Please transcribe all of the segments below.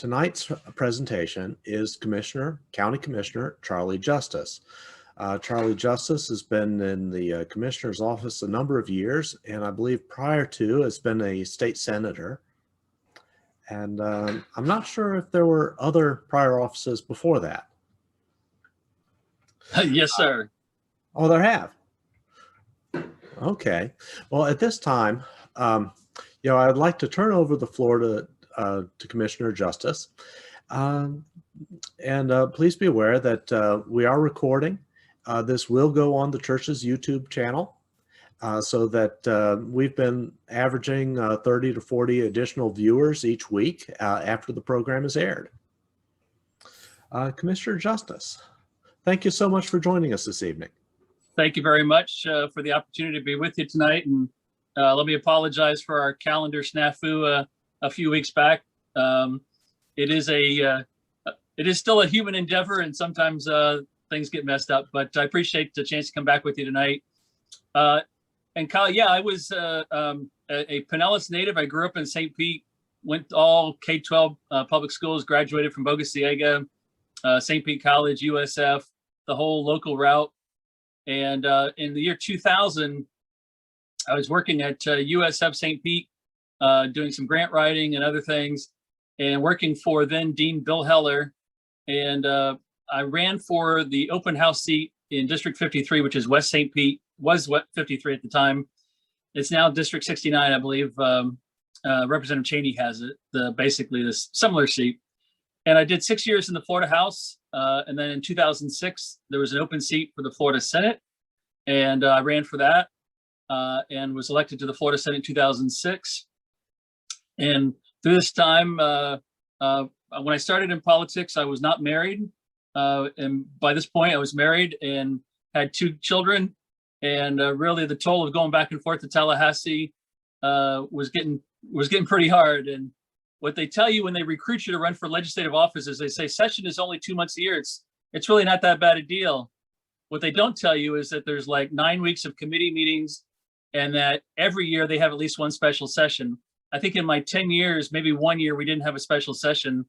Tonight's presentation is County Commissioner Charlie Justice. Charlie Justice has been in the Commissioner's office a number of years, and I believe prior to has been a state senator. And I'm not sure if there were other prior offices before that. Yes, sir. Oh, there have. Okay. Well, at this time, I'd like to turn over the floor to Commissioner Justice. Please be aware that we are recording. This will go on the church's YouTube channel, so that we've been averaging 30 to 40 additional viewers each week after the program is aired. Commissioner Justice, thank you so much for joining us this evening. Thank you very much for the opportunity to be with you tonight. And let me apologize for our calendar snafu a few weeks back. It is still a human endeavor, and sometimes things get messed up, but I appreciate the chance to come back with you tonight. And Kyle, yeah, I was a Pinellas native. I grew up in St. Pete, went all K-12 public schools, graduated from Boca Ciega, St. Pete College, USF, the whole local route. And in the year 2000, I was working at USF St. Pete, doing some grant writing and other things, and working for then Dean Bill Heller. And I ran for the open house seat in District 53, which is West St. Pete, was what 53 at the time. It's now District 69, I believe. Representative Cheney has it, basically this similar seat. And I did 6 years in the Florida House. And then in 2006, there was an open seat for the Florida Senate. And I ran for that and was elected to the Florida Senate in 2006. And through this time, when I started in politics, I was not married. And by this point, I was married and had 2 children. And really, the toll of going back and forth to Tallahassee was getting pretty hard. And what they tell you when they recruit you to run for legislative office is they say session is only 2 months a year. It's really not that bad a deal. What they don't tell you is that there's like 9 weeks of committee meetings, and that every year they have at least one special session. I think in my 10 years, maybe 1 year we didn't have a special session.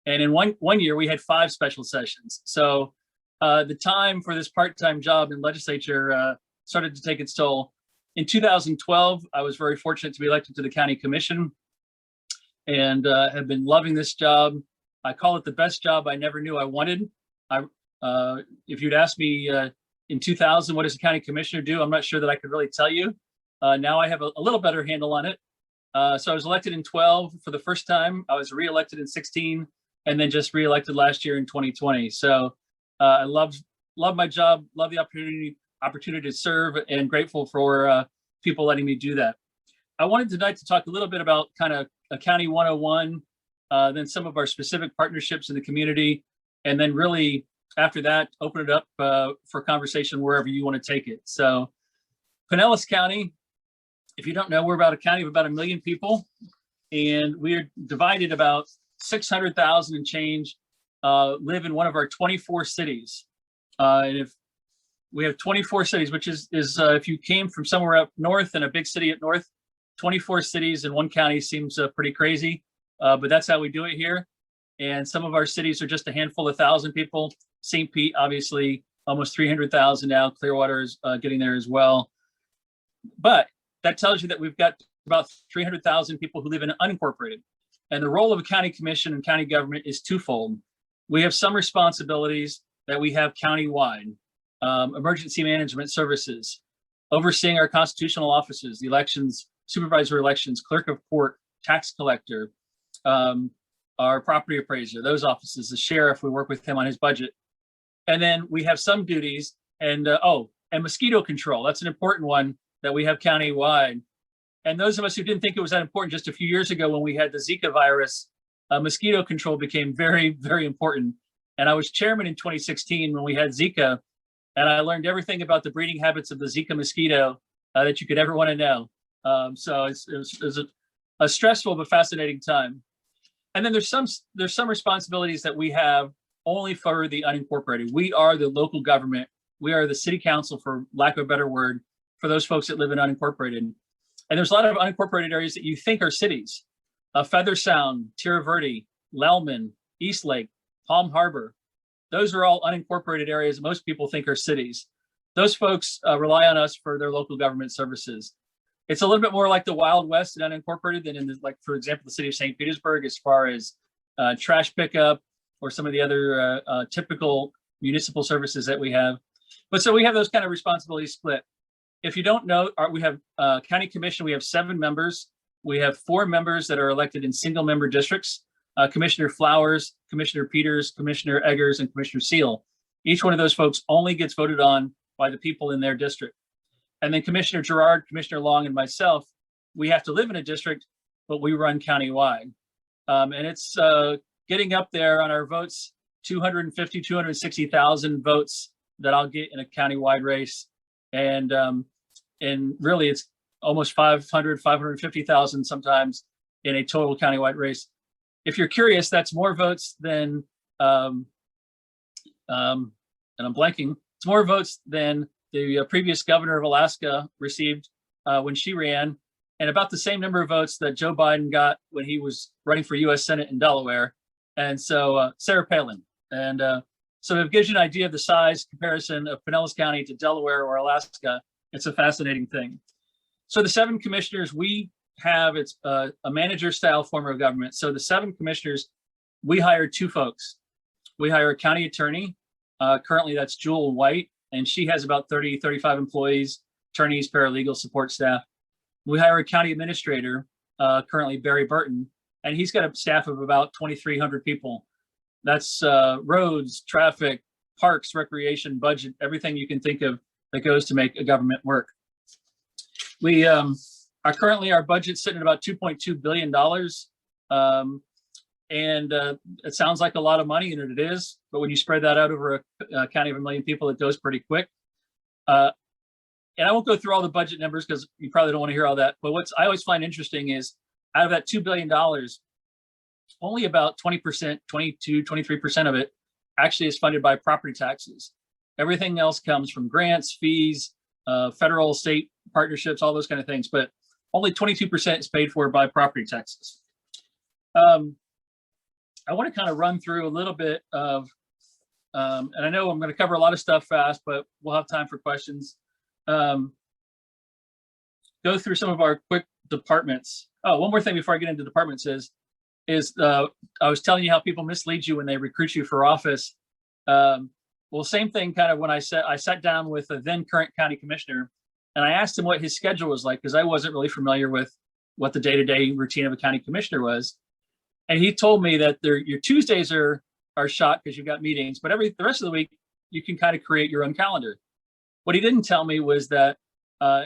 And in one year we had 5 special sessions. So the time for this part-time job in legislature started to take its toll. In 2012, I was very fortunate to be elected to the county commission, and have been loving this job. I call it the best job I never knew I wanted. If you'd asked me in 2000, what does a county commissioner do? I'm not sure that I could really tell you. Now I have a little better handle on it. So I was elected in 12 for the first time. I was reelected in 16, and then just reelected last year in 2020. So I love my job, love the opportunity to serve, and grateful for people letting me do that. I wanted tonight to talk a little bit about kind of a County 101, then some of our specific partnerships in the community, and then really after that, open it up for conversation wherever you want to take it. So Pinellas County, if you don't know, we're about a county of about 1 million people, and we're divided about 600,000 and change live in one of our 24 cities. And if we have 24 cities, which is if you came from somewhere up north and a big city up north, 24 cities in one county seems pretty crazy, but that's how we do it here. And some of our cities are just a handful of thousand people. St. Pete, obviously, almost 300,000 now. Clearwater is getting there as well. But that tells you that we've got about 300,000 people who live in unincorporated. And the role of a county commission and county government is twofold. We have some responsibilities that we have countywide. Emergency management services, overseeing our constitutional offices, the elections, supervisor elections, clerk of court, tax collector, our property appraiser, those offices, the sheriff, we work with him on his budget. And then we have some duties, and mosquito control. That's an important one that we have countywide. And those of us who didn't think it was that important just a few years ago when we had the Zika virus, mosquito control became very, very important. And I was chairman in 2016 when we had Zika, and I learned everything about the breeding habits of the Zika mosquito that you could ever want to know. So it was a stressful but fascinating time. And then there's some responsibilities that we have only for the unincorporated. We are the local government. We are the city council, for lack of a better word, for those folks that live in unincorporated. And there's a lot of unincorporated areas that you think are cities. Feather Sound, Tierra Verde, Lellman, Eastlake, Palm Harbor. Those are all unincorporated areas most people think are cities. Those folks rely on us for their local government services. It's a little bit more like the Wild West and unincorporated than in, like, for example, the city of St. Petersburg, as far as trash pickup or some of the other typical municipal services that we have. But so we have those kind of responsibilities split. If you don't know, we have county commission, we have 7 members. We have 4 members that are elected in single member districts. Commissioner Flowers, Commissioner Peters, Commissioner Eggers, and Commissioner Seal. Each one of those folks only gets voted on by the people in their district. And then Commissioner Gerard, Commissioner Long, and myself, we have to live in a district, but we run countywide. And it's getting up there on our votes, 250, 260,000 votes that I'll get in a countywide race. And really it's almost 500, 550,000 sometimes in a total countywide race. If you're curious, that's more votes than, and I'm blanking, it's more votes than the previous governor of Alaska received when she ran, and about the same number of votes that Joe Biden got when he was running for US Senate in Delaware. And so Sarah Palin. And so it gives you an idea of the size comparison of Pinellas County to Delaware or Alaska. It's a fascinating thing. So the 7 commissioners we have, it's a manager style form of government. So the 7 commissioners, we hire 2 folks. We hire a county attorney. Currently that's Jewel White, and she has about 30, 35 employees, attorneys, paralegal, support staff. We hire a county administrator, currently Barry Burton, and he's got a staff of about 2,300 people. That's roads, traffic, parks, recreation, budget, everything you can think of that goes to make a government work. We are currently, our budget's sitting at about $2.2 billion. And it sounds like a lot of money, and it is, but when you spread that out over a county of 1 million people, it goes pretty quick. And I won't go through all the budget numbers because you probably don't want to hear all that. But what's I always find interesting is out of that $2 billion, only about 20%, 22, 23% of it actually is funded by property taxes. Everything else comes from grants, fees, federal, state partnerships, all those kind of things. But only 22% is paid for by property taxes. I want to kind of run through a little bit of, and I know I'm going to cover a lot of stuff fast, but we'll have time for questions. Go through some of our quick departments. Oh, one more thing before I get into departments is I was telling you how people mislead you when they recruit you for office. Well, same thing kind of when I sat down with a then current county commissioner, and I asked him what his schedule was like, because I wasn't really familiar with what the day-to-day routine of a county commissioner was. And he told me that your Tuesdays are shot because you've got meetings, but the rest of the week, you can kind of create your own calendar. What he didn't tell me was that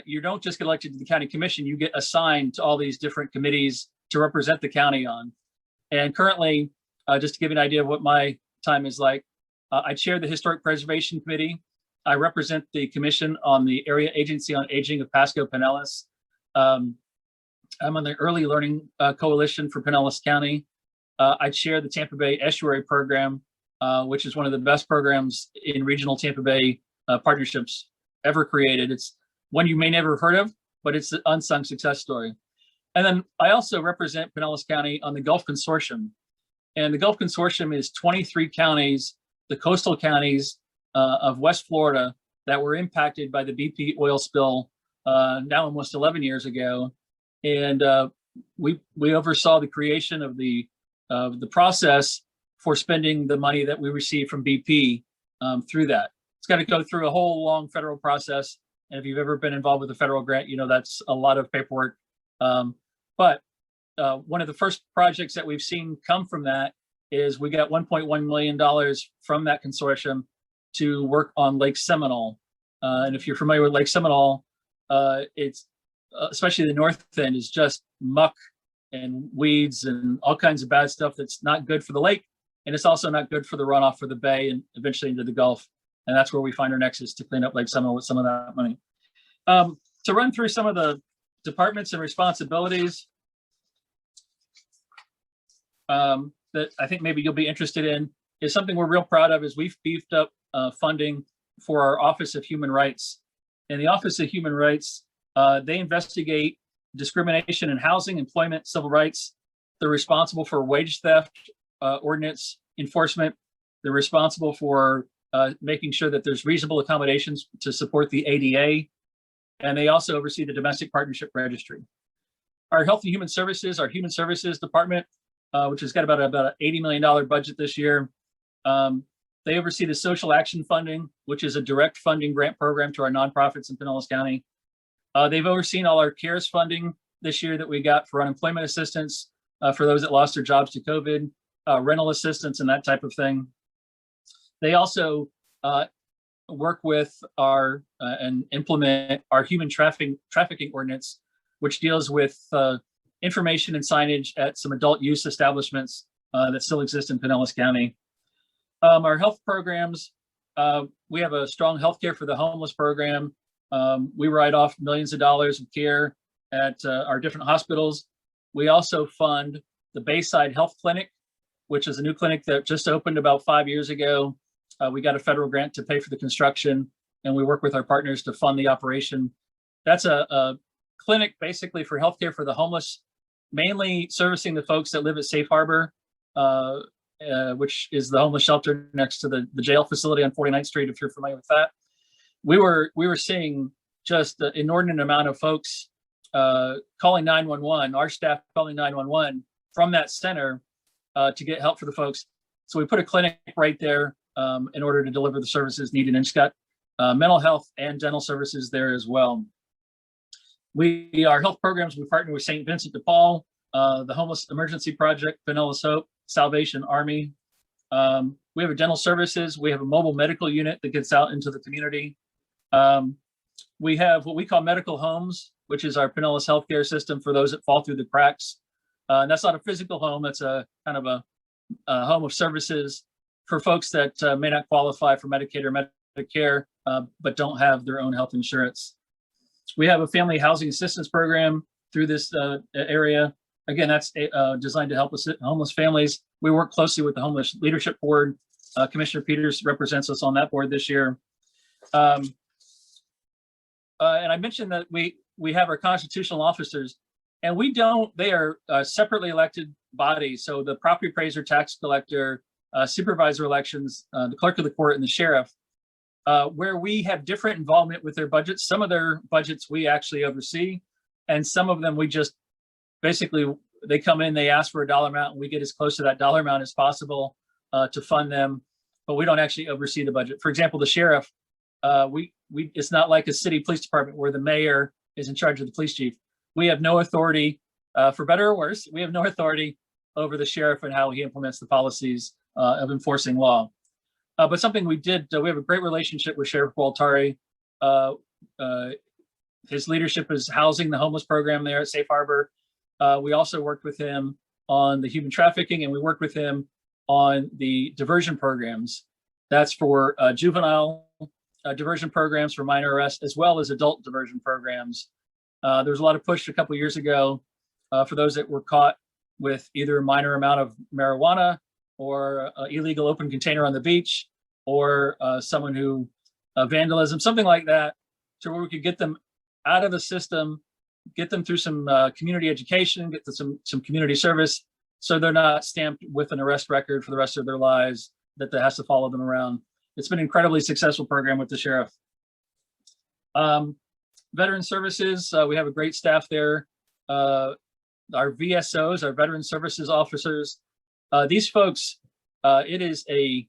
you don't just get elected to the county commission, you get assigned to all these different committees to represent the county on. And currently, just to give you an idea of what my time is like, I chair the Historic Preservation Committee. I represent the commission on the Area Agency on Aging of Pasco Pinellas. I'm on the Early Learning Coalition for Pinellas County. I chair the Tampa Bay Estuary Program, which is one of the best programs in regional Tampa Bay partnerships ever created. It's one you may never have heard of, but it's an unsung success story. And then I also represent Pinellas County on the Gulf Consortium. And the Gulf Consortium is 23 counties, the coastal counties of West Florida that were impacted by the BP oil spill now almost 11 years ago. And we oversaw the creation of the process for spending the money that we received from BP through that. It's got to go through a whole long federal process. And if you've ever been involved with a federal grant, you know that's a lot of paperwork. But one of the first projects that we've seen come from that is we got $1.1 million from that consortium to work on Lake Seminole. And if you're familiar with Lake Seminole, it's especially the north end is just muck and weeds and all kinds of bad stuff that's not good for the lake. And it's also not good for the runoff for the bay and eventually into the Gulf. And that's where we find our nexus to clean up Lake Seminole with some of that money. To run through some of the departments and responsibilities that I think maybe you'll be interested in is something we're real proud of is we've beefed up funding for our Office of Human Rights. And the Office of Human Rights, they investigate discrimination in housing, employment, civil rights. They're responsible for wage theft, ordinance enforcement. They're responsible for making sure that there's reasonable accommodations to support the ADA, and they also oversee the Domestic Partnership Registry. Our Health and Human Services, our Human Services Department, which has got about an $80 million budget this year. They oversee the social action funding, which is a direct funding grant program to our nonprofits in Pinellas County. They've overseen all our CARES funding this year that we got for unemployment assistance for those that lost their jobs to COVID, rental assistance and that type of thing. They also work with our and implement our human trafficking ordinance, which deals with information and signage at some adult use establishments that still exist in Pinellas County. Our health programs, we have a strong healthcare for the homeless program. We write off millions of dollars of care at our different hospitals. We also fund the Bayside Health Clinic, which is a new clinic that just opened about 5 years ago. We got a federal grant to pay for the construction, and we work with our partners to fund the operation. That's a clinic basically for healthcare for the homeless, mainly servicing the folks that live at Safe Harbor, which is the homeless shelter next to the jail facility on 49th Street, if you're familiar with that. We were seeing just the inordinate amount of folks calling 911, our staff calling 911 from that center to get help for the folks. So we put a clinic right there in order to deliver the services needed, and it's got mental health and dental services there as well. Our health programs, we partner with St. Vincent de Paul, the Homeless Emergency Project, Pinellas Hope, Salvation Army. We have a dental services. We have a mobile medical unit that gets out into the community. We have what we call medical homes, which is our Pinellas healthcare system for those that fall through the cracks. And that's not a physical home. That's a kind of a home of services for folks that may not qualify for Medicaid or Medicare, but don't have their own health insurance. We have a family housing assistance program through this area. Again, that's designed to help homeless families. We work closely with the Homeless Leadership Board. Commissioner Peters represents us on that board this year. And I mentioned that we have our constitutional officers, and they are separately elected bodies. So the property appraiser, tax collector, supervisor elections, the clerk of the court, and the sheriff, where we have different involvement with their budgets. Some of their budgets we actually oversee, and some of them we just basically, they come in, they ask for a dollar amount, and we get as close to that dollar amount as possible to fund them, but we don't actually oversee the budget. For example, the sheriff, it's not like a city police department where the mayor is in charge of the police chief. We have no authority, for better or worse, we have no authority over the sheriff and how he implements the policies of enforcing law. But something we did, we have a great relationship with Sheriff Gualtari. His leadership is housing the homeless program there at Safe Harbor. We also worked with him on the human trafficking, and we worked with him on the diversion programs. That's for juvenile diversion programs for minor arrests, as well as adult diversion programs. There was a lot of push a couple of years ago for those that were caught with either a minor amount of marijuana or illegal open container on the beach, or someone who vandalism, something like that, to where we could get them out of the system, get them through some community education, get them some community service, so they're not stamped with an arrest record for the rest of their lives that has to follow them around. It's been an incredibly successful program with the sheriff. Veteran services, we have a great staff there. Our VSOs, our veteran services officers, these folks, it is a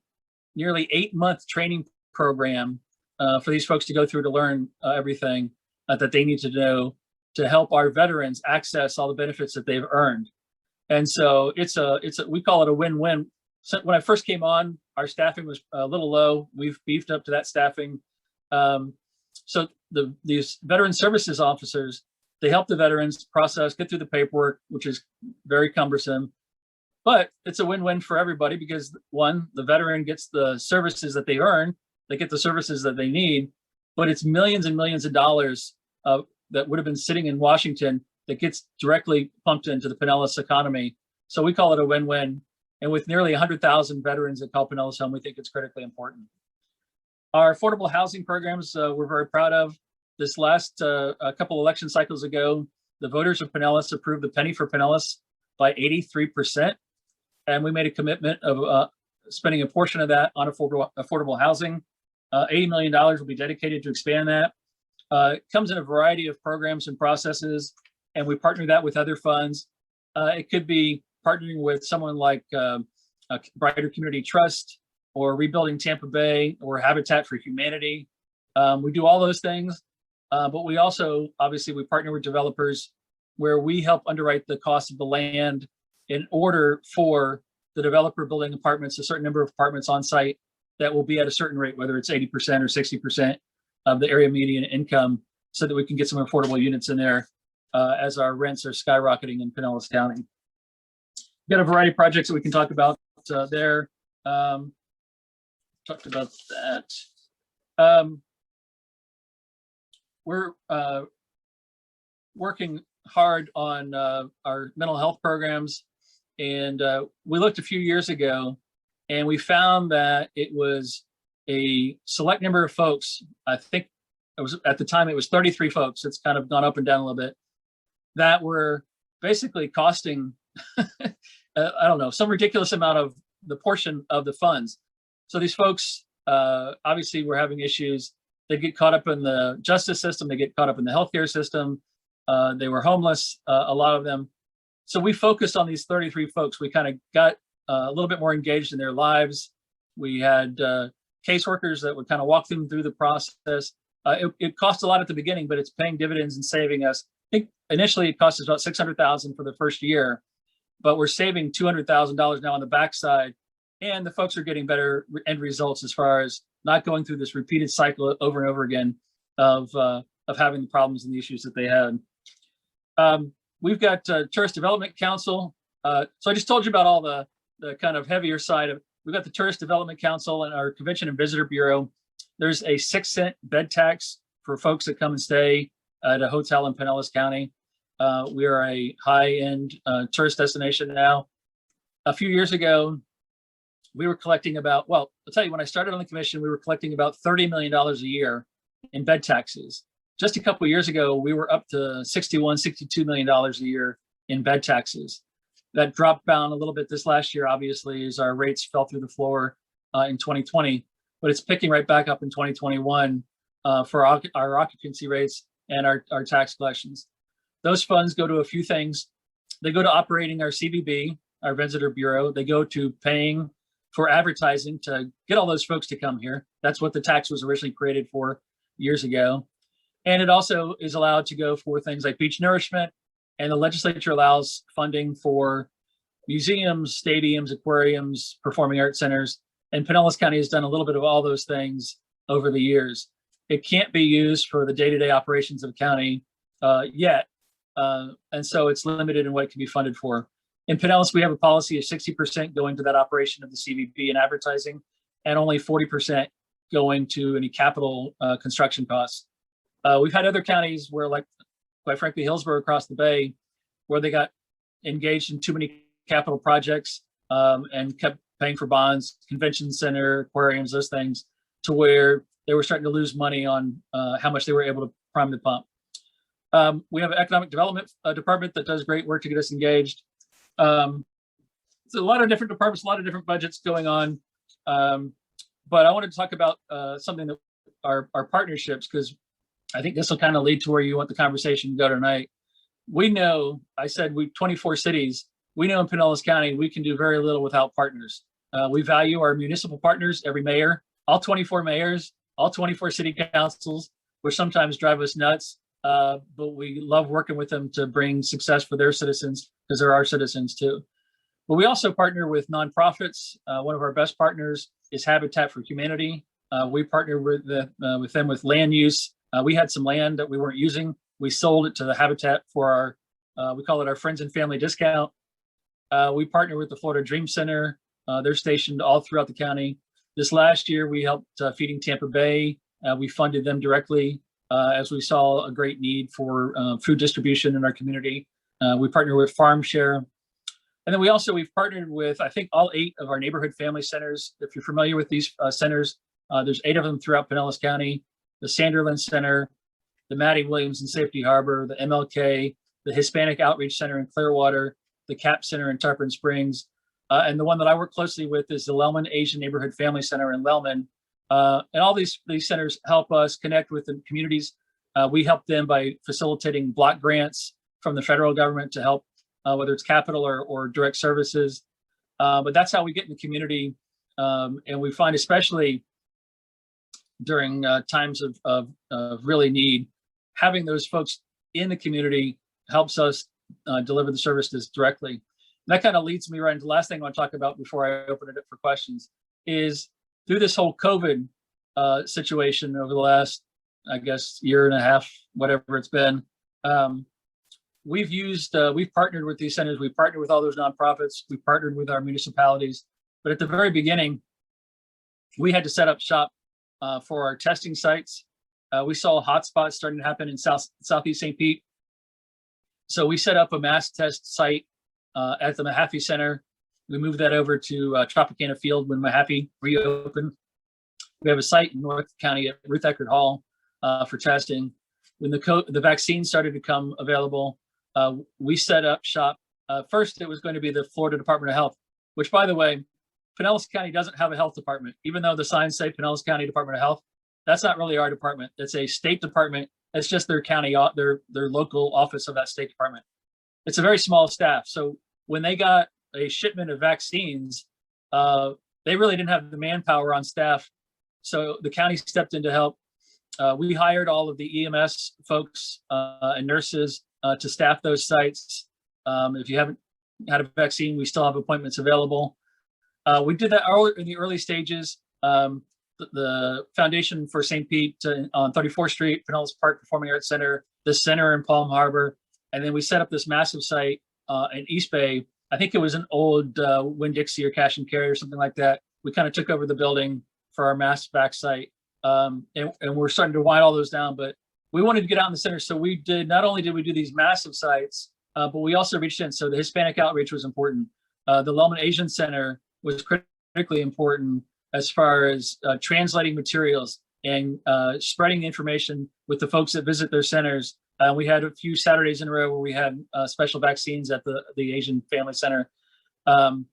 nearly 8-month training program for these folks to go through to learn everything that they need to know to help our veterans access all the benefits that they've earned. And so we call it a win-win. So when I first came on, our staffing was a little low. We've beefed up to that staffing. So these veteran services officers, they help the veterans process, get through the paperwork, which is very cumbersome. But it's a win-win for everybody because, one, the veteran gets the services that they earn, they get the services that they need, but it's millions and millions of dollars that would have been sitting in Washington that gets directly pumped into the Pinellas economy. So we call it a win-win. And with nearly 100,000 veterans that call Pinellas home, we think it's critically important. Our affordable housing programs, we're very proud of. This last a couple election cycles ago, the voters of Pinellas approved the penny for Pinellas by 83%. and we made a commitment of spending a portion of that on affordable housing. $80 million will be dedicated to expand that. It comes in a variety of programs and processes, and we partner that with other funds. It could be partnering with someone like a Brighter Community Trust, or Rebuilding Tampa Bay, or Habitat for Humanity. We do all those things, but we also, obviously, we partner with developers where we help underwrite the cost of the land in order for the developer building apartments, a certain number of apartments on site that will be at a certain rate, whether it's 80% or 60% of the area median income, so that we can get some affordable units in there as our rents are skyrocketing in Pinellas County. We've got a variety of projects that we can talk about there. Talked about that. We're working hard on our mental health programs, and we looked a few years ago, and we found that it was a select number of folks. I think it was, at the time, it was 33 folks. It's kind of gone up and down a little bit, that were basically costing I don't know, some ridiculous amount of the portion of the funds. So these folks obviously were having issues. They get caught up in the justice system. They get caught up in the healthcare system. They were homeless, a lot of them. So we focused on these 33 folks. We kind of got a little bit more engaged in their lives. We had caseworkers that would kind of walk them through the process. It cost a lot at the beginning, but it's paying dividends and saving us. I think initially it cost us about $600,000 for the first year, but we're saving $200,000 now on the backside, and the folks are getting better end results as far as not going through this repeated cycle over and over again of having the problems and the issues that they had. We've got Tourist Development Council. So I just told you about all the kind of heavier side of. We've got the Tourist Development Council and our Convention and Visitor Bureau. There's a 6-cent bed tax for folks that come and stay at a hotel in Pinellas County. We are a high-end tourist destination now. A few years ago, we were collecting about, well, I'll tell you, when I started on the commission, we were collecting about $30 million a year in bed taxes. Just a couple of years ago, we were up to $61–62 million a year in bed taxes. That dropped down a little bit this last year, obviously, as our rates fell through the floor in 2020, but it's picking right back up in 2021 for our occupancy rates and our tax collections. Those funds go to a few things. They go to operating our CVB, our Visitor Bureau. They go to paying for advertising to get all those folks to come here. That's what the tax was originally created for years ago. And it also is allowed to go for things like beach nourishment, and the legislature allows funding for museums, stadiums, aquariums, performing arts centers. And Pinellas County has done a little bit of all those things over the years. It can't be used for the day-to-day operations of the county yet. And so it's limited in what it can be funded for. In Pinellas, we have a policy of 60% going to that operation of the CVB and advertising, and only 40% going to any capital construction costs. We've had other counties where, like, quite frankly, Hillsborough across the bay, where they got engaged in too many capital projects and kept paying for bonds, convention center, aquariums, those things, to where they were starting to lose money on how much they were able to prime the pump. We have an economic development department that does great work to get us engaged. So a lot of different departments, a lot of different budgets going on. But I wanted to talk about something that our partnerships, because I think this will kind of lead to where you want the conversation to go tonight. We know, I said we 24 cities. We know in Pinellas County, we can do very little without partners. We value our municipal partners, every mayor, all 24 mayors, all 24 city councils, which sometimes drive us nuts. But we love working with them to bring success for their citizens, because they're our citizens too. But we also partner with nonprofits. One of our best partners is Habitat for Humanity. We partner with them with land use. We had some land that we weren't using. We sold it to the Habitat for our, we call it our friends and family discount. We partner with the Florida Dream Center. They're stationed all throughout the county. This last year, we helped Feeding Tampa Bay. We funded them directly as we saw a great need for food distribution in our community. We partner with Farm Share. And then we've partnered with, I think, all 8 of our neighborhood family centers. If you're familiar with these centers, there's 8 of them throughout Pinellas County: the Sanderlin Center, the Maddie Williams in Safety Harbor, the MLK, the Hispanic Outreach Center in Clearwater, the CAP Center in Tarpon Springs. And the one that I work closely with is the Lellman Asian Neighborhood Family Center in Lellman. And all these centers help us connect with the communities. We help them by facilitating block grants from the federal government to help, whether it's capital or direct services. But that's how we get in the community. And we find, especially during times of really need, having those folks in the community helps us deliver the services directly. And that kind of leads me right into the last thing I want to talk about before I open it up for questions is through this whole COVID situation over the last, I guess, year and a half, whatever it's been, we've partnered with these centers. We've partnered with all those nonprofits. We've partnered with our municipalities. But at the very beginning, we had to set up shop for our testing sites. We saw hotspots starting to happen in Southeast St. Pete. So we set up a mass test site at the Mahaffey Center. We moved that over to Tropicana Field when Mahaffey reopened. We have a site in North County at Ruth Eckerd Hall for testing. When the vaccine started to come available, we set up shop. First, it was going to be the Florida Department of Health, which, by the way, Pinellas County doesn't have a health department. Even though the signs say Pinellas County Department of Health, that's not really our department. It's a state department. It's just their county, their local office of that state department. It's a very small staff. So when they got a shipment of vaccines, they really didn't have the manpower on staff. So the county stepped in to help. We hired all of the EMS folks and nurses to staff those sites. If you haven't had a vaccine, we still have appointments available. We did that in the early stages. The Foundation for St. Pete on 34th Street, Pinellas Park Performing Arts Center, the center in Palm Harbor. And then we set up this massive site in East Bay. I think it was an old Winn-Dixie or Cash and Carry or something like that. We kind of took over the building for our mass back site. And we're starting to wind all those down, but we wanted to get out in the center. So not only did we do these massive sites, but we also reached in. So the Hispanic outreach was important. The Lellman Asian Center was critically important as far as translating materials and spreading information with the folks that visit their centers. We had a few Saturdays in a row where we had special vaccines at the Asian Family Center, the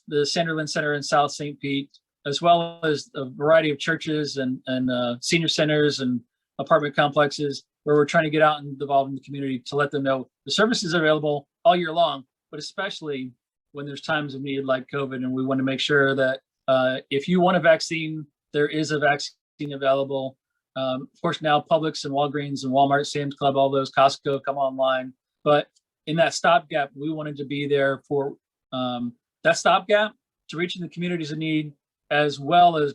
Sanderlin Center in South St. Pete, as well as a variety of churches and senior centers and apartment complexes where we're trying to get out and involve in the community to let them know the services are available all year long, but especially when there's times of need like COVID. And we want to make sure that if you want a vaccine, there is a vaccine available. Of course, now Publix and Walgreens and Walmart, Sam's Club, all those, Costco come online. But in that stopgap, we wanted to be there for that stopgap to reach the communities in need, as well as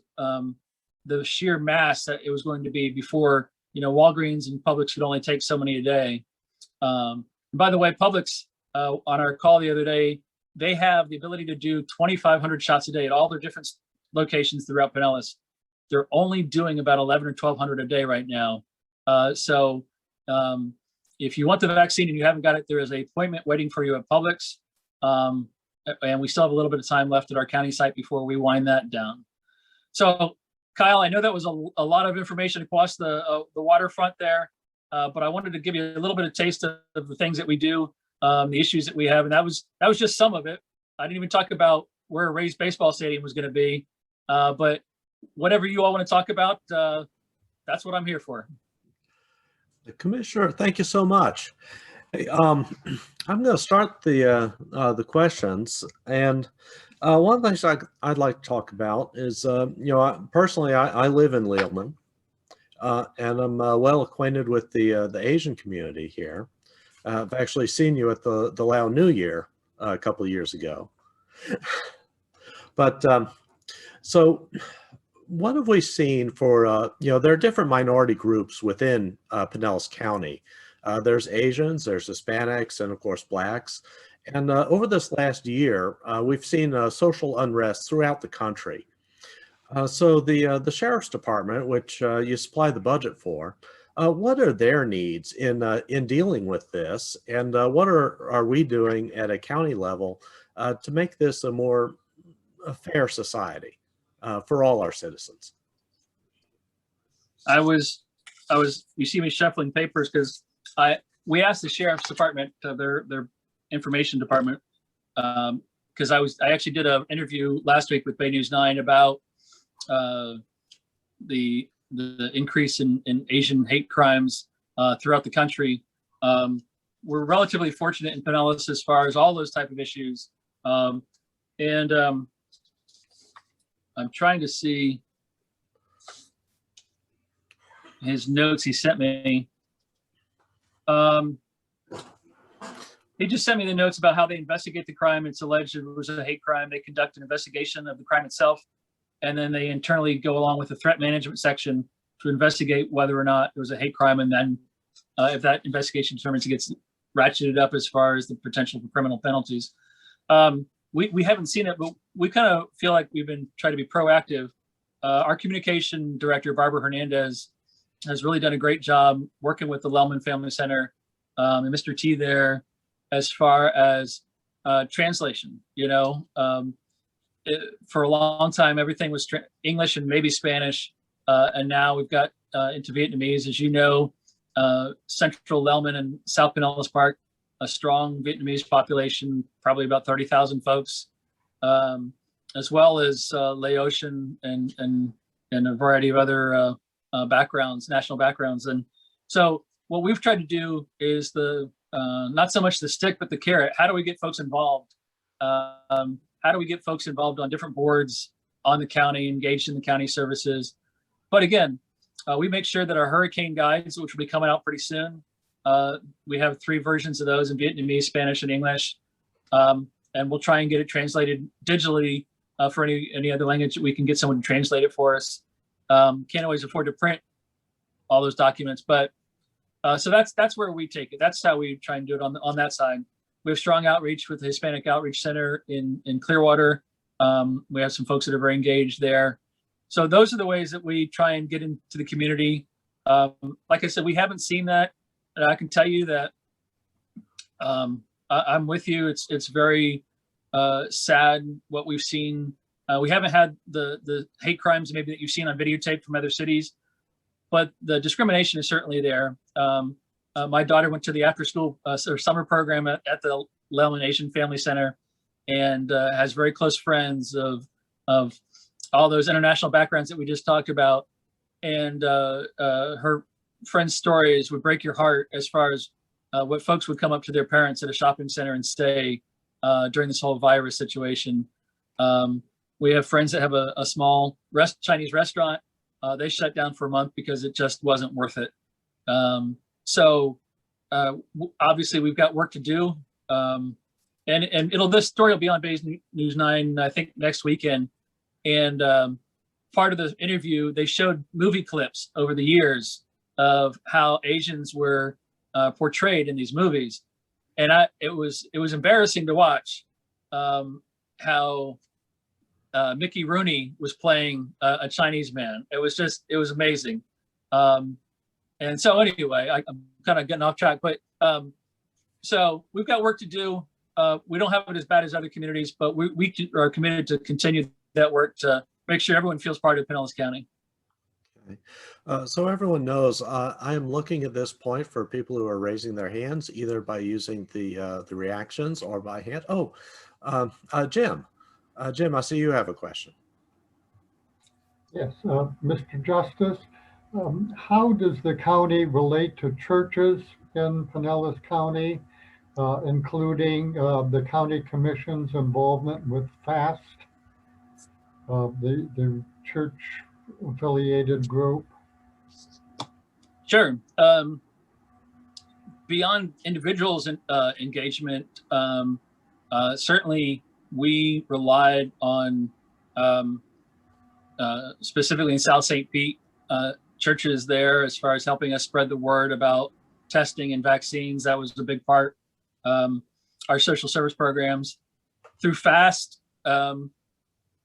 the sheer mass that it was going to be before, Walgreens and Publix could only take so many a day. By the way, Publix, on our call the other day, they have the ability to do 2,500 shots a day at all their different locations throughout Pinellas. They're only doing about 1,100 or 1,200 a day right now. So if you want the vaccine and you haven't got it, there is an appointment waiting for you at Publix. And we still have a little bit of time left at our county site before we wind that down. So Kyle, I know that was a lot of information across the waterfront there, but I wanted to give you a little bit of taste of the things that we do, the issues that we have. And that was just some of it. I didn't even talk about where a raised baseball stadium was going to be, but whatever you all want to talk about, that's what I'm here for. Commissioner, thank you so much. Hey, I'm going to start the questions, and one of the things I'd like to talk about is, personally, I live in Leelman, and I'm well acquainted with the Asian community here. I've actually seen you at the Lao New Year a couple of years ago. But so what have we seen for, there are different minority groups within Pinellas County. There's Asians, there's Hispanics, and of course Blacks. And over this last year, we've seen social unrest throughout the country. So the Sheriff's Department, which you supply the budget for, what are their needs in dealing with this? And what are we doing at a county level to make this a more fair society for all our citizens? You see me shuffling papers because we asked the Sheriff's Department, their information department, kind because I actually did an interview last week with Bay News 9 about the increase in Asian hate crimes throughout the country. We're relatively fortunate in Pinellas as far as all those type of issues. I'm trying to see his notes he sent me. He just sent me the notes about how they investigate the crime. It's alleged it was a hate crime. They conduct an investigation of the crime itself, and then they internally go along with the threat management section to investigate whether or not there was a hate crime. And then if that investigation determines it gets ratcheted up as far as the potential for criminal penalties. We haven't seen it, but we kind of feel like we've been trying to be proactive. Our communication director, Barbara Hernandez, has really done a great job working with the Lellman Family Center and Mr. T there as far as translation. For a long time, everything was English and maybe Spanish. And now we've got into Vietnamese. As you know, Central Lellman and South Pinellas Park, a strong Vietnamese population, probably about 30,000 folks, as well as Laotian and a variety of other backgrounds, national backgrounds. And so what we've tried to do is not so much the stick, but the carrot. How do we get folks involved? How do we get folks involved on different boards on the county, engaged in the county services? But again, we make sure that our hurricane guides, which will be coming out pretty soon, we have 3 versions of those in Vietnamese, Spanish, and English. And we'll try and get it translated digitally for any other language that we can get someone to translate it for us. Can't always afford to print all those documents, but so that's where we take it. That's how we try and do it on that side. We have strong outreach with the Hispanic Outreach Center in Clearwater. We have some folks that are very engaged there. So those are the ways that we try and get into the community. Like I said, we haven't seen that. And I can tell you that I'm with you. It's very sad what we've seen. We haven't had the hate crimes maybe that you've seen on videotape from other cities, but the discrimination is certainly there. My daughter went to the after-school or summer program at the Lellman Asian Family Center, and has very close friends of all those international backgrounds that we just talked about. And her friends' stories would break your heart as far as what folks would come up to their parents at a shopping center and say during this whole virus situation. We have friends that have a small Chinese restaurant. They shut down for a month because it just wasn't worth it. So obviously we've got work to do. And this story will be on Bay News 9, I think, next weekend. And part of the interview, they showed movie clips over the years of how Asians were portrayed in these movies. And it was embarrassing to watch how Mickey Rooney was playing a Chinese man. It was amazing. And so anyway, I'm kind of getting off track, but so we've got work to do. We don't have it as bad as other communities, but we are committed to continue that work to make sure everyone feels part of Pinellas County. Okay. So everyone knows, I am looking at this point for people who are raising their hands, either by using the reactions or by hand. Oh, Jim. Jim, I see you have a question. Yes, Mr. Justice, how does the county relate to churches in Pinellas County, including the county commission's involvement with FAST, the church affiliated group? Sure. Beyond individuals' engagement, certainly we relied on, specifically in South St. Pete, churches there as far as helping us spread the word about testing and vaccines. That was a big part. Our social service programs. Through FAST,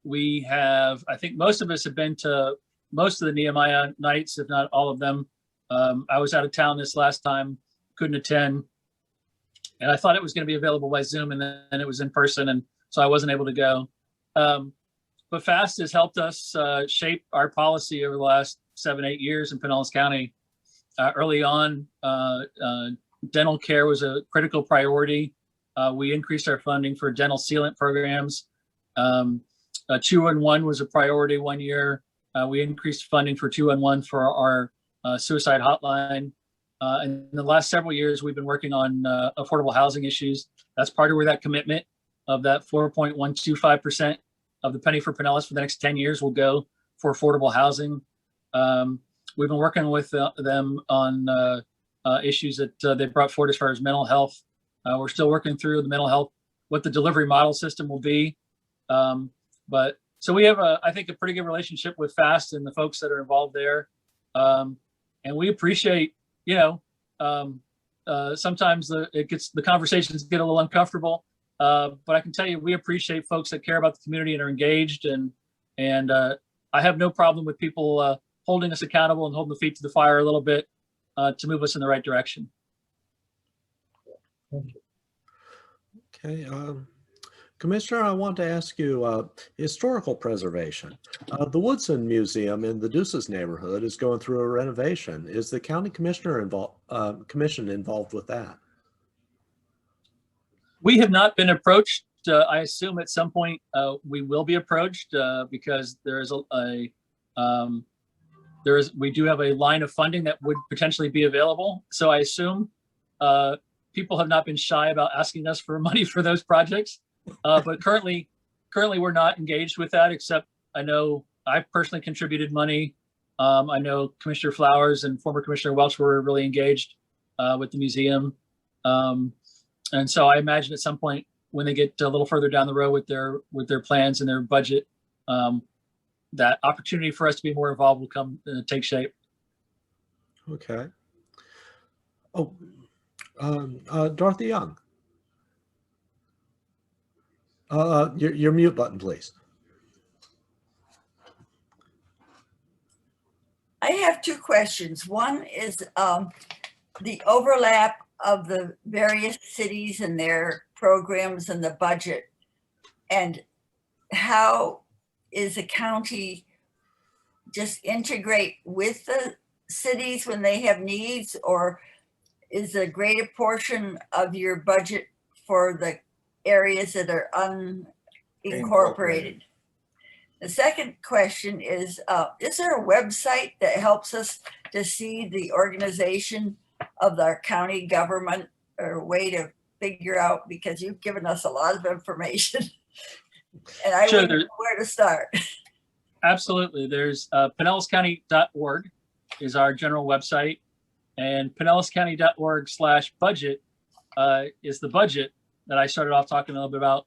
we have, I think most of us have been to most of the Nehemiah nights, if not all of them. I was out of town this last time, couldn't attend. And I thought it was going to be available by Zoom, and then it was in person, and so I wasn't able to go. But FAST has helped us shape our policy over the last 7-8 years in Pinellas County. Early on, dental care was a critical priority. We increased our funding for dental sealant programs. 211 was a priority one year. We increased funding for 211 for our suicide hotline. In the last several years, we've been working on affordable housing issues. That's part of where that commitment of that 4.125% of the penny for Pinellas for the next 10 years will go for affordable housing. We've been working with them on issues that they brought forward as far as mental health. We're still working through the mental health, what the delivery model system will be. But so we have, I think, a pretty good relationship with FAST and the folks that are involved there. And we appreciate, sometimes the conversations get a little uncomfortable. But I can tell you, we appreciate folks that care about the community and are engaged. And I have no problem with people holding us accountable and holding the feet to the fire a little bit to move us in the right direction. Okay. Commissioner, I want to ask you historical preservation. The Woodson Museum in the Deuces neighborhood is going through a renovation. Is the county commission involved with that? We have not been approached. I assume at some point we will be approached because there is we do have a line of funding that would potentially be available. So I assume people have not been shy about asking us for money for those projects. But currently we're not engaged with that, except I know I've personally contributed money. I know Commissioner Flowers and former Commissioner Welch were really engaged with the museum. And so I imagine at some point when they get a little further down the road with their plans and their budget, that opportunity for us to be more involved will come take shape. Okay. Oh, Dorothy Young. Your mute button, please. I have two questions. One is the overlap of the various cities and their programs and the budget, and how is the county just integrate with the cities when they have needs, or is a greater portion of your budget for the areas that are unincorporated? The second question is there a website that helps us to see the organization of our county government, or a way to figure out, because you've given us a lot of information and I wouldn't know where to start. Absolutely. There's PinellasCounty.org is our general website, and PinellasCounty.org/budget is the budget that I started off talking a little bit about.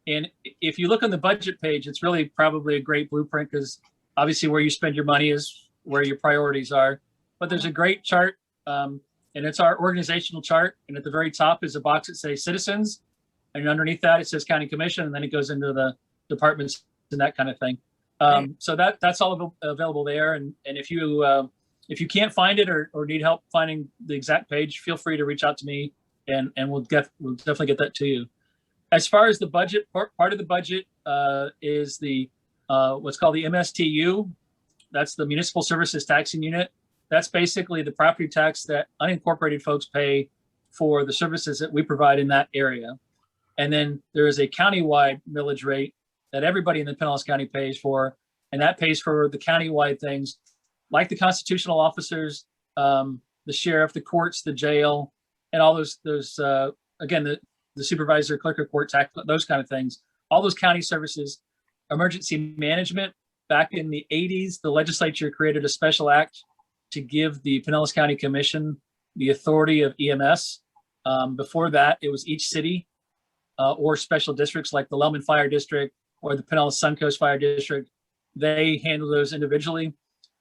And if you look on the budget page, it's really probably a great blueprint, because obviously where you spend your money is where your priorities are. But there's a great chart, and it's our organizational chart. And at the very top is a box that says citizens. And underneath that, it says county commission. And then it goes into the departments and that kind of thing. So that's all available there. And if you can't find it or need help finding the exact page, feel free to reach out to me, and we'll definitely get that to you. As far as the budget, part of the budget is the what's called the MSTU. That's the Municipal Services Taxing Unit. That's basically the property tax that unincorporated folks pay for the services that we provide in that area. And then there is a countywide millage rate that everybody in the Pinellas County pays for, and that pays for the countywide things like the constitutional officers, the sheriff, the courts, the jail, and all those again, the supervisor, clerk of court, tax, those kind of things, all those county services. Emergency management, back in the 80s, the legislature created a special act to give the Pinellas County Commission the authority of EMS. Before that, it was each city or special districts like the Lellman Fire District or the Pinellas Suncoast Fire District. They handle those individually.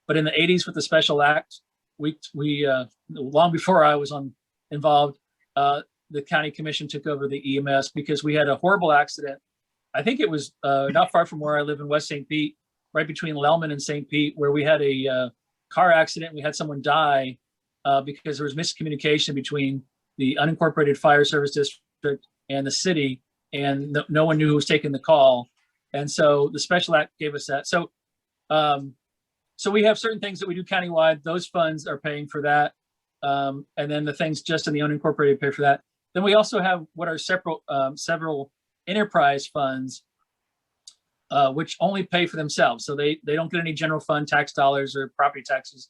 But in the 80s with the special act, we long before I was involved, the county commission took over the EMS because we had a horrible accident. I think it was not far from where I live in West St. Pete, right between Lellman and St. Pete, where we had a car accident. We had someone die because there was miscommunication between the unincorporated fire service district and the city, and no one knew who was taking the call. And so the special act gave us that. So so we have certain things that we do countywide. Those funds are paying for that. And then the things just in the unincorporated pay for that. Then we also have what are several enterprise funds, which only pay for themselves. So they don't get any general fund tax dollars or property taxes.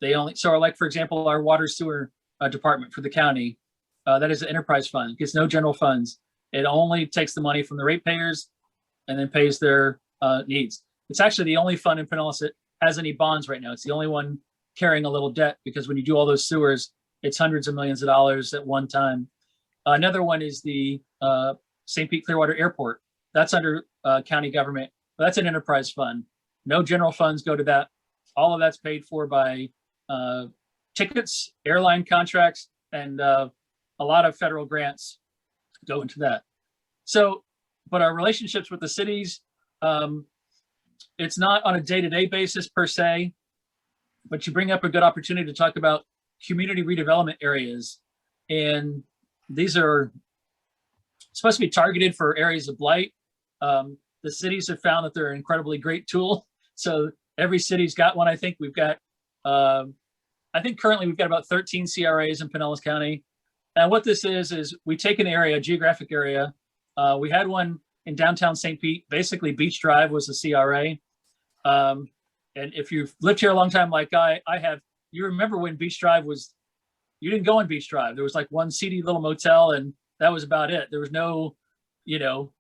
They only, so like, for example, our water sewer department for the county, that is an enterprise fund. It gets no general funds. It only takes the money from the ratepayers and then pays their needs. It's actually the only fund in Pinellas that has any bonds right now. It's the only one carrying a little debt, because when you do all those sewers, it's hundreds of millions of dollars at one time. Another one is the St. Pete Clearwater Airport. That's under county government. That's an enterprise fund. No general funds go to that. All of that's paid for by tickets, airline contracts, and a lot of federal grants go into that. So, but our relationships with the cities, it's not on a day-to-day basis per se, but you bring up a good opportunity to talk about community redevelopment areas. And these are supposed to be targeted for areas of blight. The cities have found that they're an incredibly great tool. So every city's got one. I think we've got, I think currently we've got about 13 CRAs in Pinellas County. And what this is we take an area, a geographic area. We had one in downtown St. Pete. Basically, Beach Drive was a CRA. And if you've lived here a long time like I have, you remember when Beach Drive was, you didn't go on Beach Drive. There was like one seedy little motel, and that was about it. There was no, you know,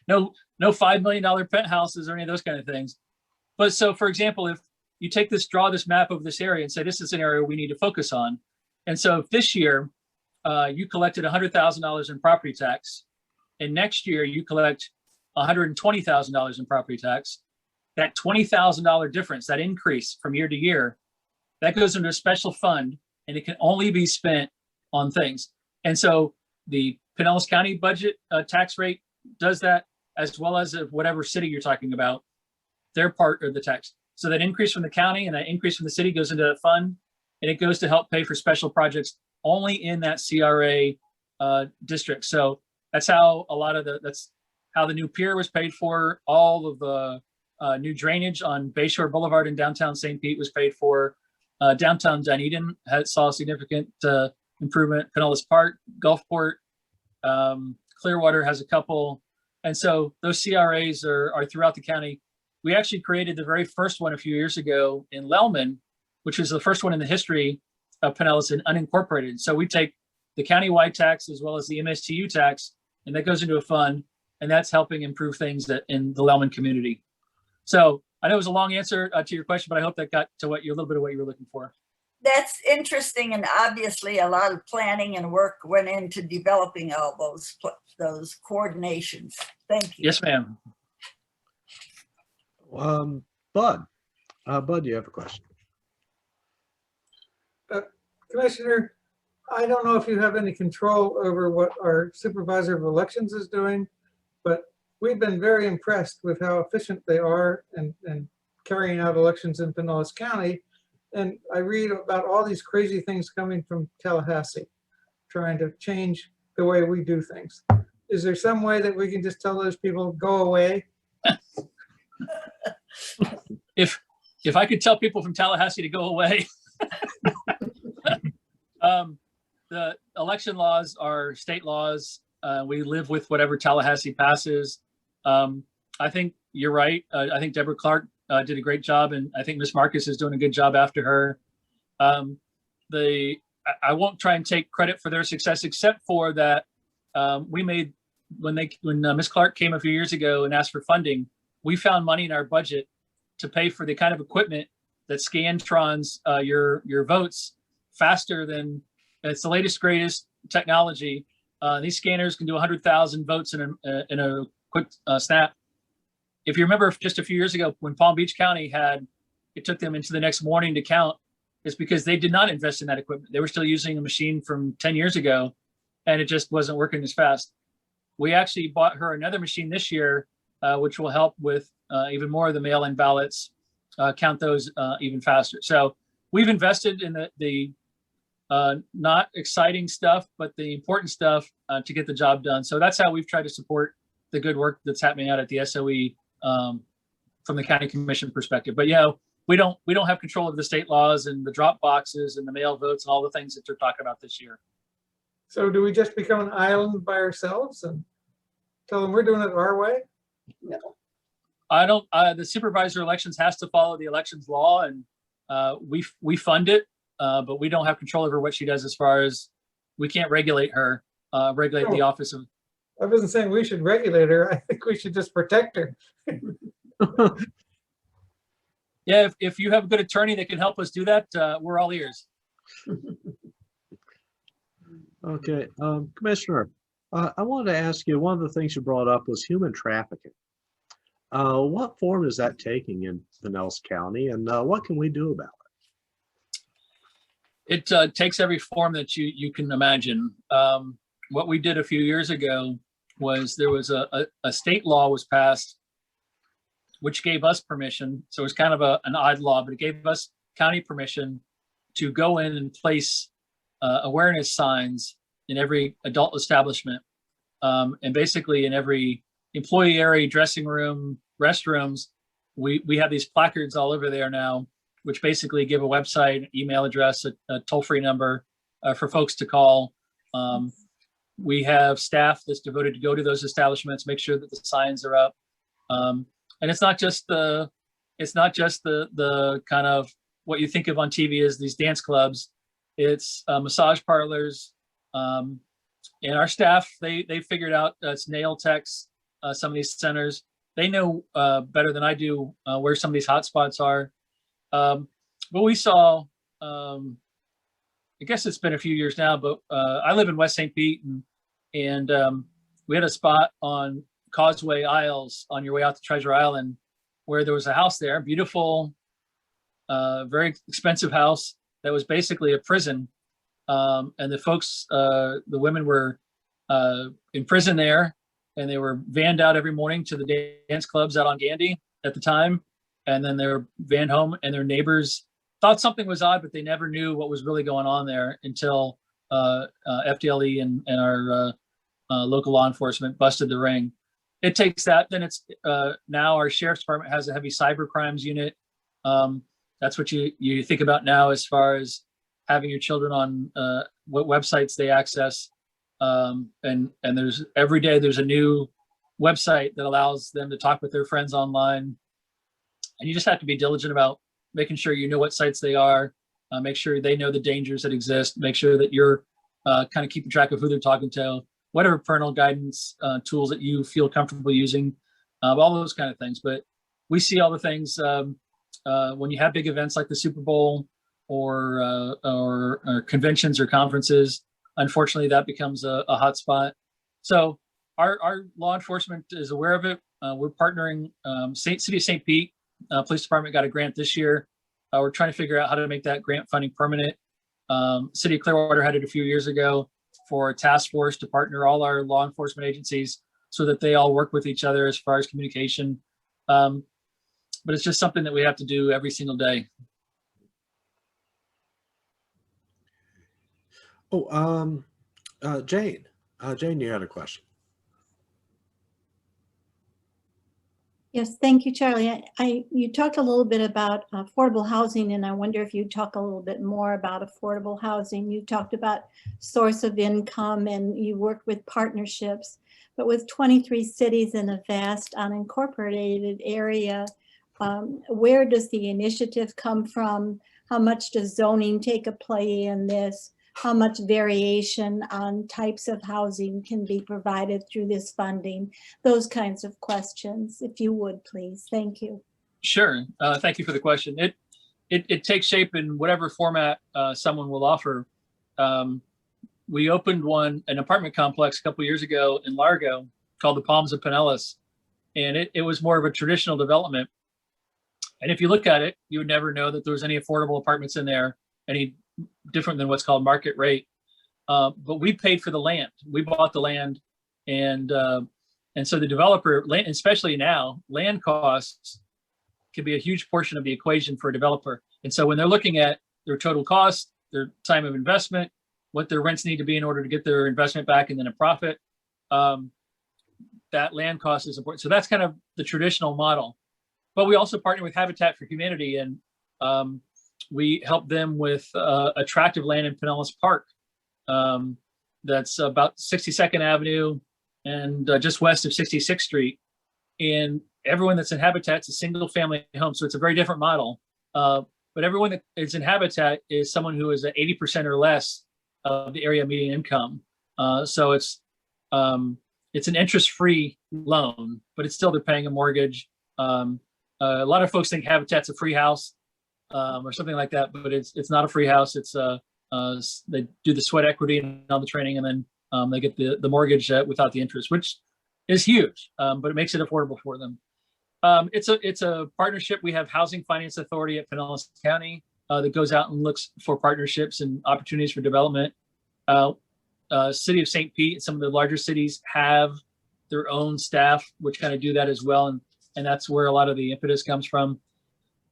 no $5 million penthouses or any of those kind of things. But so, for example, if you take this, draw this map of this area and say, this is an area we need to focus on. And so if this year you collected $100,000 in property tax, and next year you collect $120,000 in property tax, that $20,000 difference, that increase from year to year, that goes into a special fund, and it can only be spent on things. And so the Pinellas County budget tax rate does that, as well as whatever city you're talking about, their part of the tax. So that increase from the county and that increase from the city goes into that fund, and it goes to help pay for special projects only in that CRA district. So that's how a lot of that's how the new pier was paid for. All of the new drainage on Bayshore Boulevard in downtown St. Pete was paid for. Downtown Dunedin saw a significant improvement. Pinellas Park, Gulfport, Clearwater has a couple. And so those CRAs are throughout the county. We actually created the very first one a few years ago in Lellman, which was the first one in the history of Pinellas in unincorporated. So we take the county-wide tax as well as the MSTU tax, and that goes into a fund, and that's helping improve things in the Lellman community. So I know it was a long answer to your question, but I hope that got to what a little bit of what you were looking for. That's interesting, and obviously a lot of planning and work went into developing all those coordinations. Thank you. Yes, ma'am. Bud, you have a question. Commissioner, I don't know if you have any control over what our supervisor of elections is doing, but we've been very impressed with how efficient they are and carrying out elections in Pinellas County. And I read about all these crazy things coming from Tallahassee, trying to change the way we do things. Is there some way that we can just tell those people, go away? If I could tell people from Tallahassee to go away. The election laws are state laws. We live with whatever Tallahassee passes. I think you're right. I think Deborah Clark did a great job, and I think Ms. Marcus is doing a good job after her. I won't try and take credit for their success, except for that we made, when Ms. Clark came a few years ago and asked for funding, we found money in our budget to pay for the kind of equipment that scantrons your votes faster than, it's the latest, greatest technology. These scanners can do 100,000 votes in a quick snap. If you remember just a few years ago when Palm Beach County it took them into the next morning to count, it's because they did not invest in that equipment. They were still using a machine from 10 years ago, and it just wasn't working as fast. We actually bought her another machine this year, which will help with even more of the mail-in ballots, count those even faster. So we've invested in the not exciting stuff, but the important stuff to get the job done. So that's how we've tried to support the good work that's happening out at the SOE from the county commission perspective. But yeah, we don't have control of the state laws and the drop boxes and the mail votes and all the things that you're talking about this year. So do we just become an island by ourselves and tell them we're doing it our way? No. I don't, the supervisor elections has to follow the elections law, and we fund it, but we don't have control over what she does as far as, we can't regulate her, regulate the office of. I wasn't saying we should regulate her. I think we should just protect her. Yeah, if you have a good attorney that can help us do that, we're all ears. Okay, Commissioner, I wanted to ask you, one of the things you brought up was human trafficking. What form is that taking in Pinellas County, and what can we do about it? It takes every form that you can imagine. What we did a few years ago was there was a state law was passed, which gave us permission. So it was kind of an odd law, but it gave us county permission to go in and place awareness signs in every adult establishment, and basically in every employee area, dressing room, restrooms. We have these placards all over there now, which basically give a website, email address, a toll-free number for folks to call. We have staff that's devoted to go to those establishments, make sure that the signs are up. And it's not just the kind of what you think of on TV as these dance clubs. It's massage parlors, and our staff, they figured out it's nail techs, some of these centers. They know better than I do where some of these hot spots are. But we saw, I guess it's been a few years now, but I live in West St. Pete, and we had a spot on Causeway Isles on your way out to Treasure Island where there was a house there, beautiful, very expensive house that was basically a prison. And the folks, the women were in prison there, and they were vanned out every morning to the dance clubs out on Gandy at the time. And then they were vanned home, and their neighbors thought something was odd, but they never knew what was really going on there until FDLE and our local law enforcement busted the ring. It takes that. Then it's now our sheriff's department has a heavy cyber crimes unit. That's what you think about now as far as having your children on what websites they access. And there's every day there's a new website that allows them to talk with their friends online. And you just have to be diligent about making sure you know what sites they are, make sure they know the dangers that exist, make sure that you're kind of keeping track of who they're talking to, whatever parental guidance tools that you feel comfortable using, all those kind of things. But we see all the things when you have big events like the Super Bowl or conventions or conferences. Unfortunately, that becomes a hot spot. So our law enforcement is aware of it. We're partnering. City of St. Pete Police Department got a grant this year. We're trying to figure out how to make that grant funding permanent. City of Clearwater had it a few years ago for a task force to partner all our law enforcement agencies so that they all work with each other as far as communication. But it's just something that we have to do every single day. Oh, Jane. Jane, you had a question. Yes, thank you, Charlie. You talked a little bit about affordable housing, and I wonder if you'd talk a little bit more about affordable housing. You talked about source of income and you work with partnerships, but with 23 cities in a vast unincorporated area, where does the initiative come from? How much does zoning take a play in this? How much variation on types of housing can be provided through this funding? Those kinds of questions, if you would, please. Thank you. Sure. Thank you for the question. It takes shape in whatever format someone will offer. We opened an apartment complex a couple years ago in Largo called the Palms of Pinellas, and it was more of a traditional development. And if you look at it, you would never know that there was any affordable apartments in there, any different than what's called market rate. But we paid for the land. We bought the land, and so the developer, especially now, land costs can be a huge portion of the equation for a developer. And so when they're looking at their total cost, their time of investment, what their rents need to be in order to get their investment back and then a profit, that land cost is important. So that's kind of the traditional model. But we also partner with Habitat for Humanity, and we help them with attractive land in Pinellas Park that's about 62nd Avenue and just west of 66th Street. And everyone that's in Habitat's a single family home. So it's a very different model. But everyone that is in Habitat is someone who is at 80% or less of the area median income. So it's an interest-free loan, but it's still they're paying a mortgage. A lot of folks think Habitat's a free house or something like that, but it's not a free house. It's they do the sweat equity and all the training, and then they get the mortgage without the interest, which is huge, but it makes it affordable for them. It's a partnership. We have Housing Finance Authority at Pinellas County that goes out and looks for partnerships and opportunities for development. City of St. Pete and some of the larger cities have their own staff, which kind of do that as well. And that's where a lot of the impetus comes from.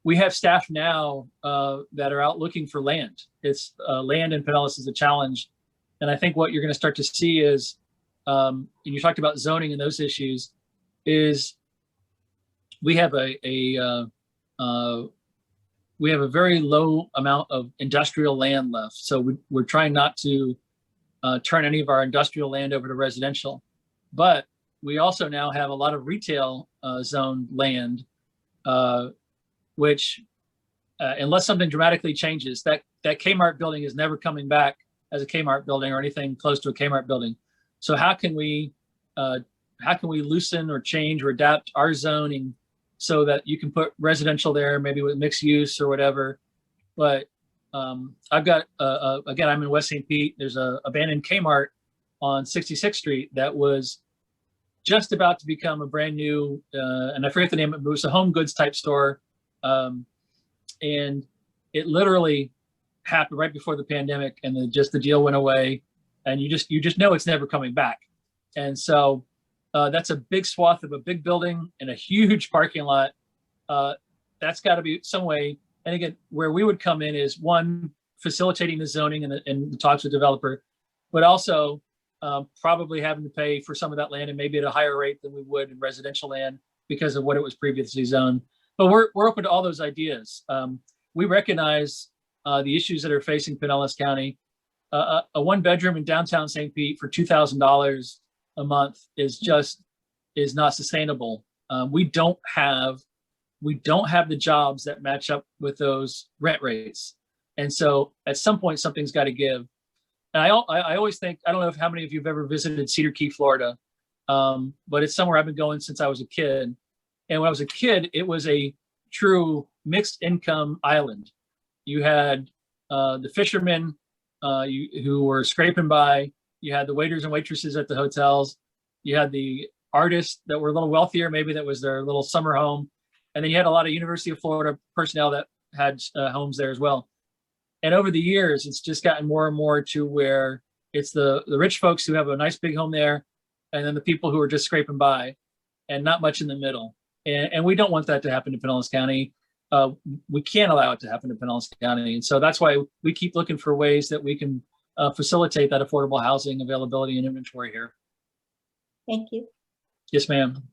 We have staff now that are out looking for land. It's land in Pinellas is a challenge. And I think what you're going to start to see is, and you talked about zoning and those issues, is we have a very low amount of industrial land left. So we're trying not to turn any of our industrial land over to residential, but we also now have a lot of retail zone land, which unless something dramatically changes, that Kmart building is never coming back as a Kmart building or anything close to a Kmart building. So how can we loosen or change or adapt our zoning so that you can put residential there, maybe with mixed use or whatever? But I've got, again, I'm in West St. Pete. There's a abandoned Kmart on 66th Street that was just about to become a brand new, and I forget the name, it was a home goods type store. And it literally happened right before the pandemic, and then just the deal went away, and you just know it's never coming back. And so that's a big swath of a big building and a huge parking lot. That's got to be some way. And again, where we would come in is one, facilitating the zoning and the talks with developer, but also probably having to pay for some of that land and maybe at a higher rate than we would in residential land because of what it was previously zoned. But we're open to all those ideas. We recognize the issues that are facing Pinellas County. A one bedroom in downtown St. Pete for $2,000 a month is not sustainable. We don't have the jobs that match up with those rent rates. And so at some point, something's got to give. And I always think, I don't know how many of you have ever visited Cedar Key, Florida, but it's somewhere I've been going since I was a kid. And when I was a kid, it was a true mixed income island. You had the fishermen who were scraping by. You had the waiters and waitresses at the hotels. You had the artists that were a little wealthier, maybe that was their little summer home. And then you had a lot of University of Florida personnel that had homes there as well. And over the years, it's just gotten more and more to where it's the rich folks who have a nice big home there, and then the people who are just scraping by, and not much in the middle. And we don't want that to happen to Pinellas County. We can't allow it to happen to Pinellas County. And so that's why we keep looking for ways that we can facilitate that affordable housing availability and inventory here. Thank you. Yes, ma'am.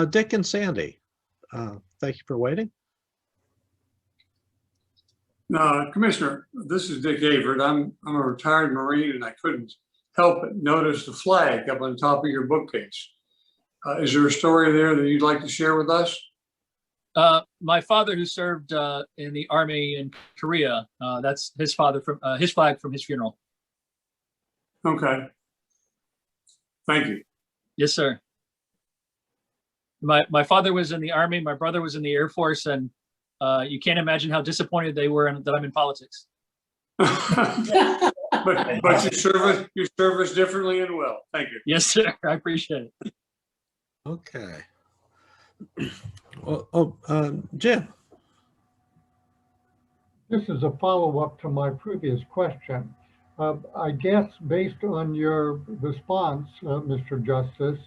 Dick and Sandy, thank you for waiting. Commissioner, this is Dick Avert. I'm a retired Marine, and I couldn't help but notice the flag up on top of your bookcase. Is there a story there that you'd like to share with us? My father, who served in the Army in Korea, that's his father from his flag from his funeral. Okay. Thank you. Yes, sir. My father was in the Army. My brother was in the Air Force, and you can't imagine how disappointed they were that I'm in politics. but you service differently and well. Thank you. Yes, sir. I appreciate it. Okay. Well, Jim. This is a follow-up to my previous question. I guess based on your response, Mr. Justice,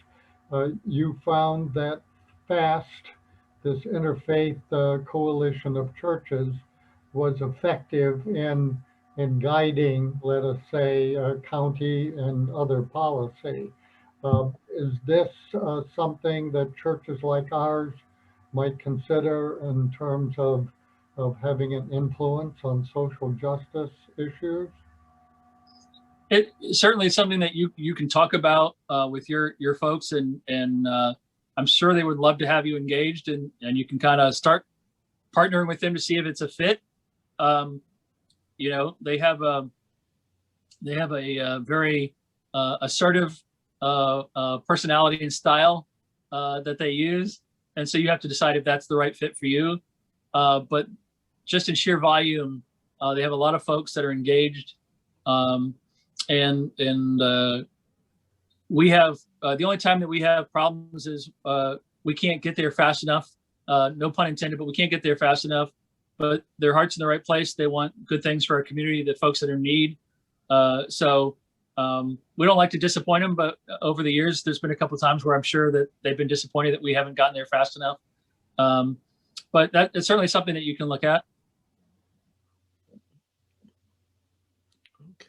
you found that FAST, this interfaith coalition of churches, was effective in guiding, let us say, county and other policy. Is this something that churches like ours might consider in terms of having an influence on social justice issues? It certainly is something that you can talk about with your folks, and I'm sure they would love to have you engaged, and you can kind of start partnering with them to see if it's a fit. You know, they have a very assertive personality and style that they use, and so you have to decide if that's the right fit for you. But just in sheer volume, they have a lot of folks that are engaged. And we have the only time that we have problems is we can't get there fast enough. No pun intended, but we can't get there fast enough. But their heart's in the right place. They want good things for our community, the folks that are in need. So we don't like to disappoint them, but over the years, there's been a couple of times where I'm sure that they've been disappointed that we haven't gotten there fast enough. But it's certainly something that you can look at.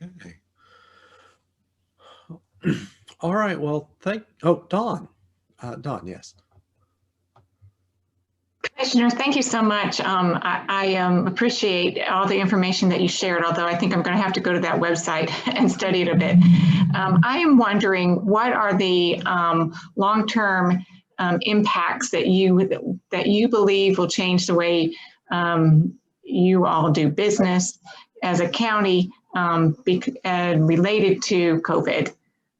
Okay. All right. Well, Dawn. Dawn, yes. Commissioner, thank you so much. I appreciate all the information that you shared, although I think I'm going to have to go to that website and study it a bit. I am wondering, what are the long-term impacts that you believe will change the way you all do business as a county related to COVID?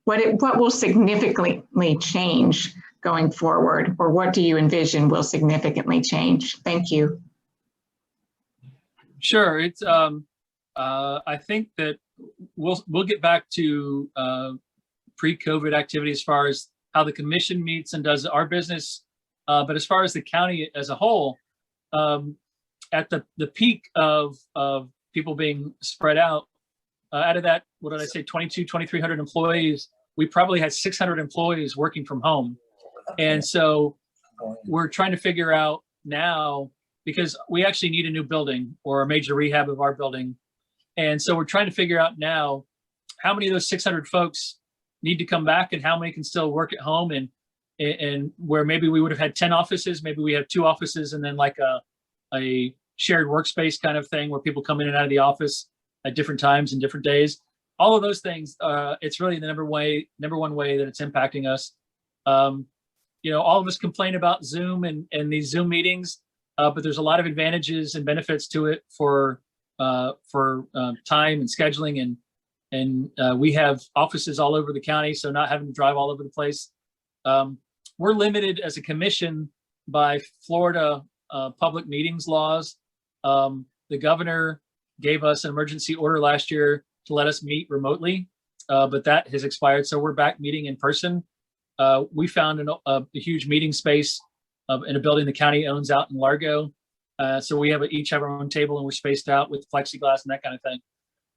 What will significantly change going forward, or what do you envision will significantly change? Thank you. Sure. It's I think that we'll get back to pre-COVID activity as far as how the commission meets and does our business. But as far as the county as a whole, at the peak of people being spread out of that, what did I say, 2,300 employees, we probably had 600 employees working from home. And so we're trying to figure out now, because we actually need a new building or a major rehab of our building. And so we're trying to figure out now how many of those 600 folks need to come back and how many can still work at home, and where maybe we would have had 10 offices, maybe we have 2 offices and then like a shared workspace kind of thing where people come in and out of the office at different times and different days. All of those things, it's really the number one way that it's impacting us. You know, all of us complain about Zoom and these Zoom meetings, but there's a lot of advantages and benefits to it for time and scheduling, and we have offices all over the county, so not having to drive all over the place. We're limited as a commission by Florida public meetings laws. The governor gave us an emergency order last year to let us meet remotely, but that has expired, so we're back meeting in person. We found a huge meeting space in a building the county owns out in Largo. So we each have our own table and we're spaced out with plexiglass and that kind of thing.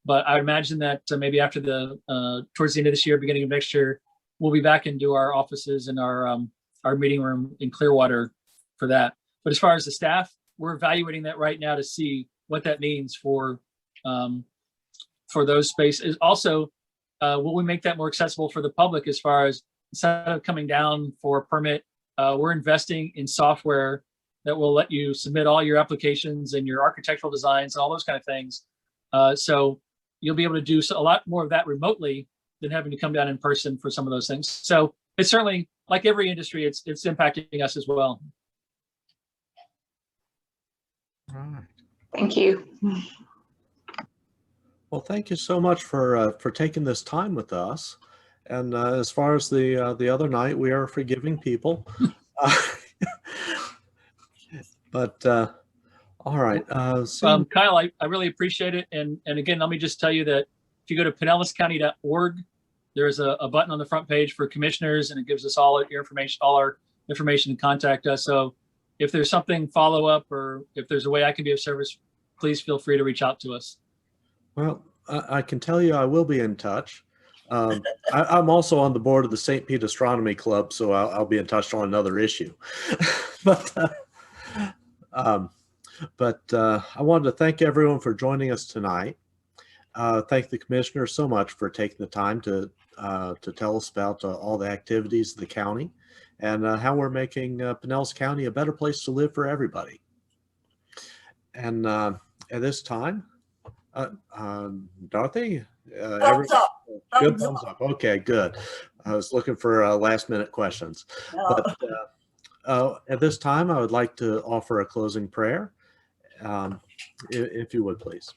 But I would imagine that maybe after towards the end of this year, beginning of next year, we'll be back into our offices and our meeting room in Clearwater for that. But as far as the staff, we're evaluating that right now to see what that means for those spaces. Also, will we make that more accessible for the public as far as instead of coming down for a permit, we're investing in software that will let you submit all your applications and your architectural designs and all those kind of things. So you'll be able to do a lot more of that remotely than having to come down in person for some of those things. So it's certainly, like every industry, it's impacting us as well. All right. Thank you. Well, thank you so much for taking this time with us. And as far as the other night, we are forgiving people. But all right. Kyle, I really appreciate it. And again, let me just tell you that if you go to pinellascounty.org, there's a button on the front page for commissioners, and it gives us all our information to contact us. So if there's something follow up, or if there's a way I can be of service, please feel free to reach out to us. Well, I can tell you I will be in touch. I'm also on the board of the St. Pete Astronomy Club, so I'll be in touch on another issue. But I wanted to thank everyone for joining us tonight. Thank the commissioner so much for taking the time to tell us about all the activities of the county and how we're making Pinellas County a better place to live for everybody. And at this time, Dorothy, Good Thumbs thumbs up. Okay, good. I was looking for last minute questions. No. But at this time, I would like to offer a closing prayer, if you would please.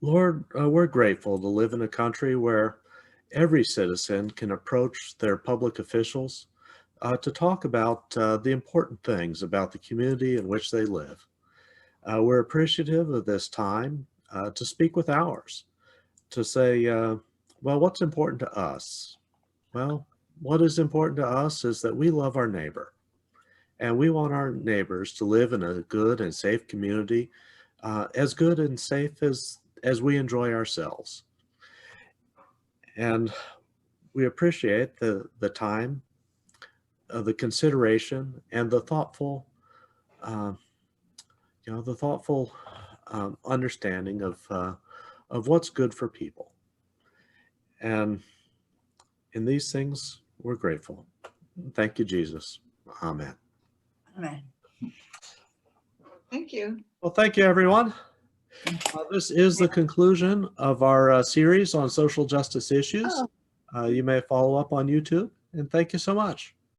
Lord, we're grateful to live in a country where every citizen can approach their public officials to talk about the important things about the community in which they live. We're appreciative of this time to speak with ours, to say, well, what's important to us? Well, what is important to us is that we love our neighbor, and we want our neighbors to live in a good and safe community, as good and safe as we enjoy ourselves. And we appreciate the time, the consideration, and the thoughtful, understanding of what's good for people. And in these things, we're grateful. Thank you, Jesus. Amen. Amen. Thank you. Well, thank you, everyone. This is the conclusion of our series on social justice issues. You may follow up on YouTube, and thank you so much.